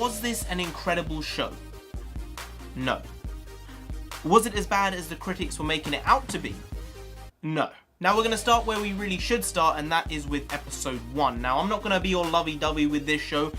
Was this an incredible show? No. Was it as bad as the critics were making it out to be? No. Now we're going to start where we really should start, and that is with episode 1. Now I'm not going to be all lovey-dovey with this show.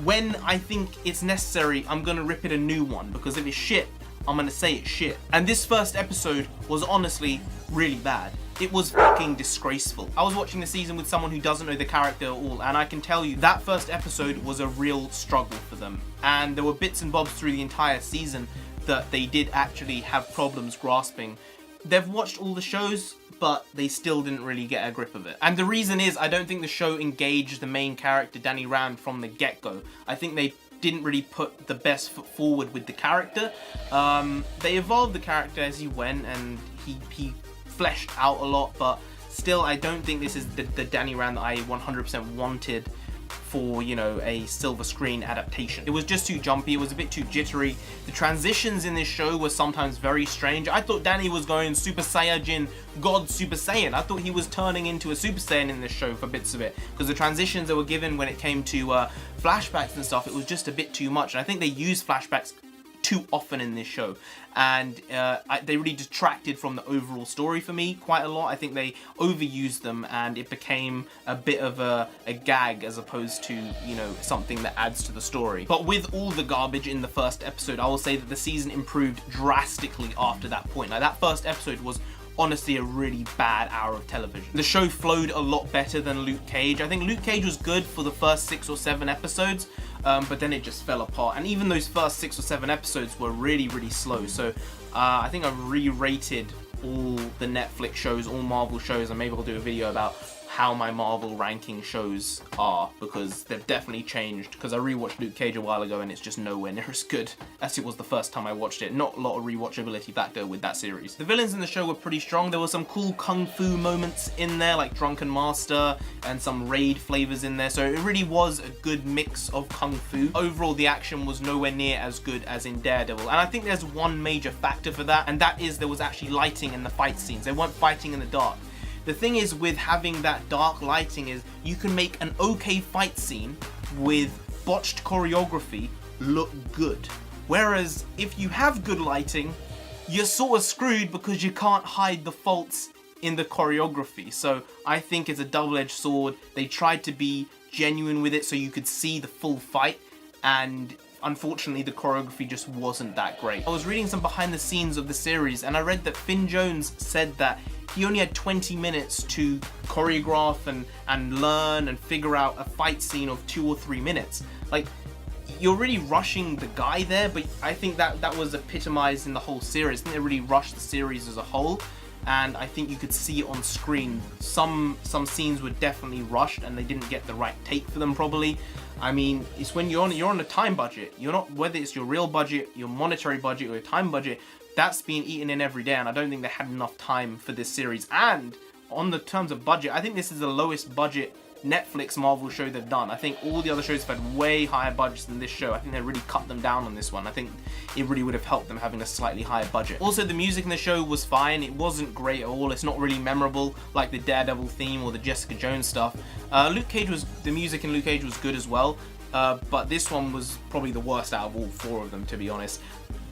When I think it's necessary, I'm going to rip it a new one, because if it's shit, I'm going to say it's shit. And this first episode was honestly really bad. It was fucking disgraceful. I was watching the season with someone who doesn't know the character at all, and I can tell you that first episode was a real struggle for them. And there were bits and bobs through the entire season that they did actually have problems grasping. They've watched all the shows, but they still didn't really get a grip of it. And the reason is, I don't think the show engaged the main character, Danny Rand, from the get-go. I think they didn't really put the best foot forward with the character. They evolved the character as he went, and he fleshed out a lot, but still I don't think this is the Danny Rand that I 100% wanted for, you know, a silver screen adaptation. It was just too jumpy, it was a bit too jittery. The transitions in this show were sometimes very strange. I thought Danny was going Super Saiyajin, God Super Saiyan. I thought he was turning into a Super Saiyan in this show for bits of it, because the transitions that were given when it came to flashbacks and stuff, it was just a bit too much, and I think they used flashbacks too often in this show, and they really detracted from the overall story for me quite a lot. I think they overused them, and it became a bit of a gag as opposed to, you know, something that adds to the story. But with all the garbage in the first episode, I will say that the season improved drastically after that point. Like, that first episode was honestly a really bad hour of television. The show flowed a lot better than Luke Cage. I think Luke Cage was good for the first 6 or 7 episodes, but then it just fell apart. And even those first 6 or 7 episodes were really, really slow. So I think I've re-rated all the Netflix shows, all Marvel shows, and maybe I'll do a video about how my Marvel ranking shows are, because they've definitely changed, because I rewatched Luke Cage a while ago and it's just nowhere near as good as it was the first time I watched it. Not a lot of rewatchability factor with that series. The villains in the show were pretty strong. There were some cool kung fu moments in there, like Drunken Master, and some raid flavors in there, so it really was a good mix of kung fu. Overall, the action was nowhere near as good as in Daredevil, and I think there's one major factor for that, and that is there was actually lighting in the fight scenes. They weren't fighting in the dark. The thing is with having that dark lighting is you can make an okay fight scene with botched choreography look good. Whereas if you have good lighting, you're sort of screwed because you can't hide the faults in the choreography. So I think it's a double-edged sword. They tried to be genuine with it so you could see the full fight, and unfortunately the choreography just wasn't that great. I was reading some behind the scenes of the series, and I read that Finn Jones said that he only had 20 minutes to choreograph and learn and figure out a fight scene of 2 or 3 minutes. Like, you're really rushing the guy there, but I think that was epitomized in the whole series. I think they really rushed the series as a whole, and I think you could see it on screen. Some scenes were definitely rushed and they didn't get the right take for them probably. I mean, it's when you're on a time budget. You're not, whether it's your real budget, your monetary budget, or your time budget, that's being eaten in every day, and I don't think they had enough time for this series. And on the terms of budget, I think this is the lowest budget Netflix Marvel show they've done. I think all the other shows have had way higher budgets than this show. I think they really cut them down on this one. I think it really would have helped them having a slightly higher budget. Also, the music in the show was fine. It wasn't great at all. It's not really memorable like the Daredevil theme or the Jessica Jones stuff. The music in Luke Cage was good as well, but this one was probably the worst out of all 4 of them, to be honest.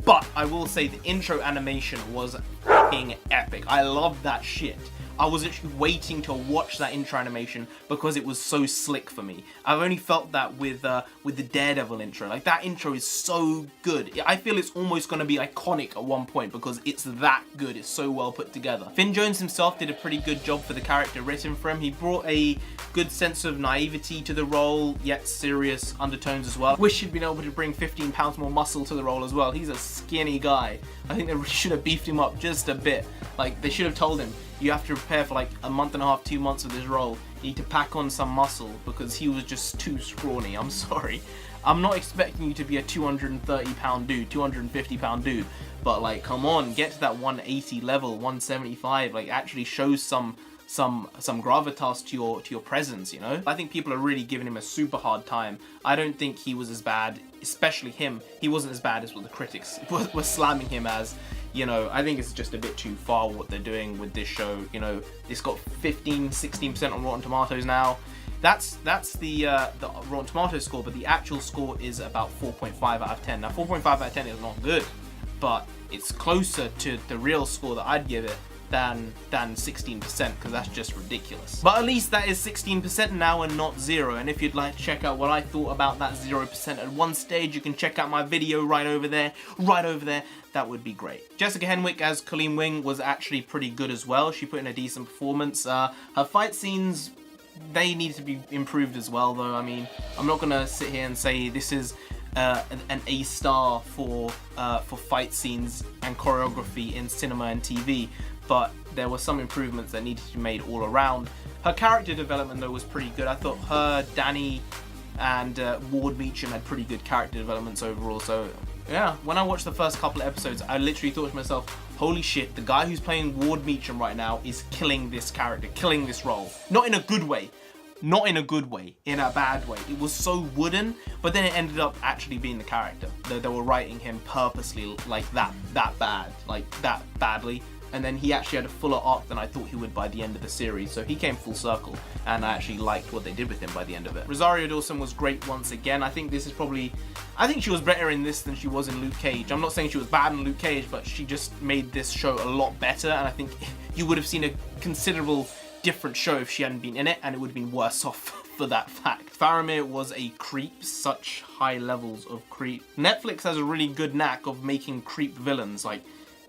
But I will say the intro animation was fucking epic. I loved that shit. I was actually waiting to watch that intro animation because it was so slick for me. I've only felt that with the Daredevil intro. Like, that intro is so good. I feel it's almost going to be iconic at one point because it's that good. It's so well put together. Finn Jones himself did a pretty good job for the character written for him. He brought a good sense of naivety to the role, yet serious undertones as well. Wish he'd been able to bring 15 pounds more muscle to the role as well. He's a skinny guy. I think they should have beefed him up just a bit. Like, they should have told him, you have to prepare for like a month and a half, 2 months of this role. You need to pack on some muscle because he was just too scrawny. I'm sorry. I'm not expecting you to be a 230 pound dude, 250 pound dude, but like, come on, get to that 180 level, 175, like actually show some gravitas to your presence, you know? I think people are really giving him a super hard time. I don't think he was as bad, especially him. He wasn't as bad as what the critics were slamming him as. You know, I think it's just a bit too far what they're doing with this show. You know, it's got 15-16% on Rotten Tomatoes now. That's the Rotten Tomatoes score, but the actual score is about 4.5 out of 10. Now 4.5 out of 10 is not good, but it's closer to the real score that I'd give it than 16%, because that's just ridiculous. But at least that is 16% now and not 0. And if you'd like to check out what I thought about that 0% at one stage, you can check out my video right over there. That would be great. Jessica Henwick as Colleen Wing was actually pretty good as well. She put in a decent performance. Her fight scenes, they need to be improved as well, though. I mean, I'm not gonna sit here and say this is an A star for fight scenes and choreography in cinema and TV, but there were some improvements that needed to be made all around. Her character development, though, was pretty good. I thought her, Danny, and Ward Meacham had pretty good character developments overall. So yeah, when I watched the first couple of episodes, I literally thought to myself, holy shit, the guy who's playing Ward Meacham right now is killing this character, killing this role. Not in a good way. Not in a good way, in a bad way. It was so wooden, but then it ended up actually being the character. They were writing him purposely like that bad, like that badly. And then he actually had a fuller arc than I thought he would by the end of the series. So he came full circle, and I actually liked what they did with him by the end of it. Rosario Dawson was great once again. I think she was better in this than she was in Luke Cage. I'm not saying she was bad in Luke Cage, but she just made this show a lot better, and I think you would have seen a considerable different show if she hadn't been in it, and it would have been worse off for that fact. Faramir was a creep, such high levels of creep. Netflix has a really good knack of making creep villains. Like,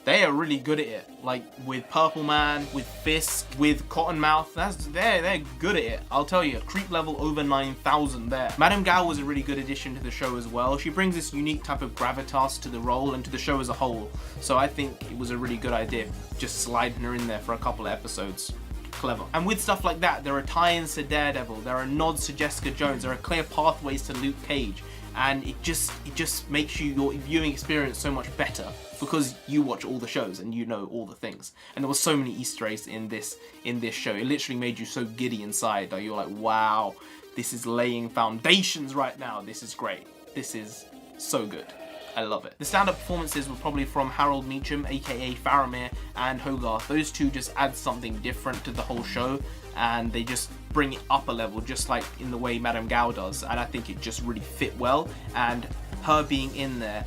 they are really good at it. Like with Purple Man, with Fisk, with Cottonmouth. They're good at it. I'll tell you, creep level over 9,000 there. Madame Gao was a really good addition to the show as well. She brings this unique type of gravitas to the role and to the show as a whole. So I think it was a really good idea, just sliding her in there for a couple of episodes. Clever. And with stuff like that, there are tie-ins to Daredevil, there are nods to Jessica Jones, there are clear pathways to Luke Cage, and it just makes your viewing experience so much better because you watch all the shows and you know all the things. And there were so many Easter eggs in this show. It literally made you so giddy inside that you're like, wow, this is laying foundations right now. This is great. This is so good. I love it. The stand-up performances were probably from Harold Meacham, aka Faramir, and Hogarth. Those two just add something different to the whole show, and they just bring it up a level, just like in the way Madame Gao does, and I think it just really fit well, and her being in there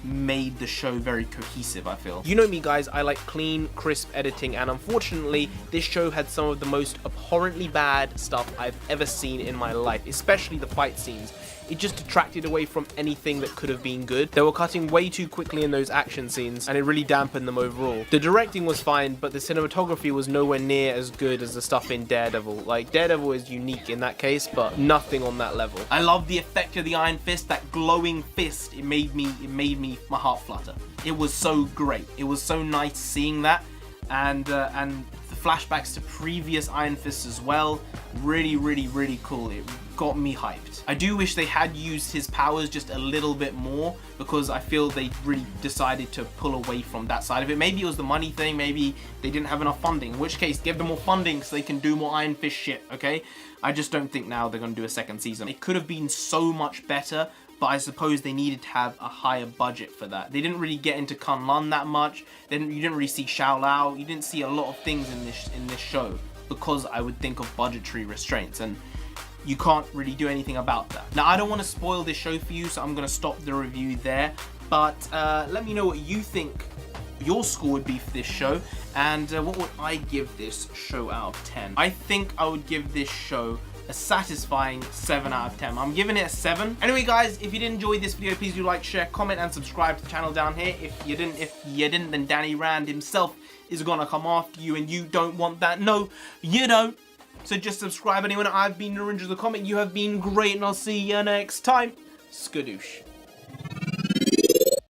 made the show very cohesive, I feel. You know me, guys, I like clean, crisp editing, and unfortunately, this show had some of the most abhorrently bad stuff I've ever seen in my life, especially the fight scenes. It just detracted away from anything that could have been good. They were cutting way too quickly in those action scenes, and it really dampened them overall. The directing was fine, but the cinematography was nowhere near as good as the stuff in Daredevil. Like, Daredevil is unique in that case, but nothing on that level. I love the effect of the Iron Fist, that glowing fist. It made my heart flutter. It was so great. It was so nice seeing that, and the flashbacks to previous Iron Fists as well. Really cool. It got me hyped. I do wish they had used his powers just a little bit more, because I feel they really decided to pull away from that side of it. Maybe it was the money thing, maybe they didn't have enough funding, in which case give them more funding so they can do more Iron Fist shit, okay? I just don't think now they're going to do a second season. It could have been so much better, but I suppose they needed to have a higher budget for that. They didn't really get into Kunlun that much. You didn't really see Xiao Lao. You didn't see a lot of things in this show, because I would think of budgetary restraints, and you can't really do anything about that. Now, I don't want to spoil this show for you, so I'm going to stop the review there, but let me know what you think your score would be for this show, and what would I give this show out of 10. I think I would give this show a satisfying 7 out of 10. I'm giving it a 7. Anyway, guys, if you did enjoy this video, please do like, share, comment, and subscribe to the channel down here. If you didn't, then Danny Rand himself is gonna come after you, and you don't want that. No, you don't. So just subscribe. Anyone, I've been Narinja the Comic. You have been great, and I'll see you next time. Skadoosh.